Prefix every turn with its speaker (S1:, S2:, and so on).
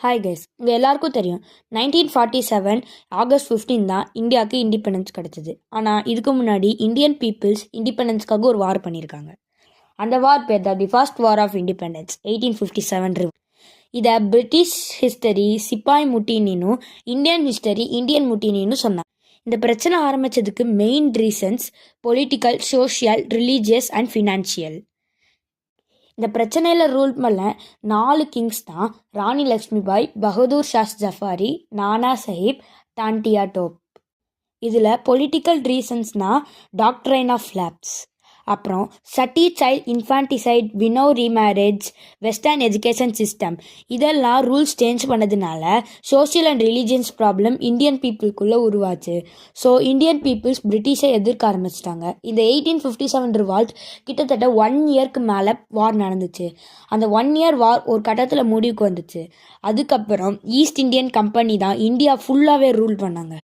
S1: Hi guys, உங்கள் எல்லாருக்கும் தெரியும் 1947 ஆகஸ்ட் 15 தான் இந்தியாவுக்கு இண்டிபெண்டன்ஸ் கிடச்சிது. ஆனால் இதுக்கு முன்னாடி இந்தியன் பீப்புள்ஸ் இண்டிபெண்டன்ஸ்க்காக ஒரு வார் பண்ணியிருக்காங்க. அந்த வார் பேர் தான் the first war of independence 1857. இதை பிரிட்டிஷ் ஹிஸ்டரி சிப்பாய் முட்டினின்னு, இந்தியன் ஹிஸ்டரி இந்தியன் முட்டினின்னு சொன்னாங்க. இந்த பிரச்சனை ஆரம்பித்ததுக்கு main reasons political, social, religious and financial. இந்த பிரச்சனையில் ரூல் பண்ண 4 கிங்ஸ் தான் ராணி லக்ஷ்மிபாய், பகதூர் ஷாஸ் ஜஃபாரி, நானா சஹிப், டான்டியா டோப். இதில் பொலிட்டிக்கல் ரீசன்ஸ்னால் டாக்ட்ரைன் ஆஃப் லேப்ஸ், அப்புறம் sati child infanticide, widow remarriage, western education system, இதெல்லாம் ரூல்ஸ் சேஞ்ச் பண்ணதுனால social and religions problem Indian பீப்புளுக்குள்ளே உருவாச்சு. ஸோ இந்தியன் பீப்புள்ஸ் பிரிட்டிஷை எதிர்க்க ஆரம்பிச்சிட்டாங்க. இந்த 1857 ரிவால்ட் கிட்டத்தட்ட 1 இயர்க்கு மேலே வார் நடந்துச்சு. அந்த 1 இயர் வார் ஒரு கட்டத்தில் முடிவுக்கு வந்துச்சு. அதுக்கப்புறம் ஈஸ்ட் இந்தியன் கம்பெனி தான் இந்தியா ஃபுல்லாகவே ரூல் பண்ணாங்க.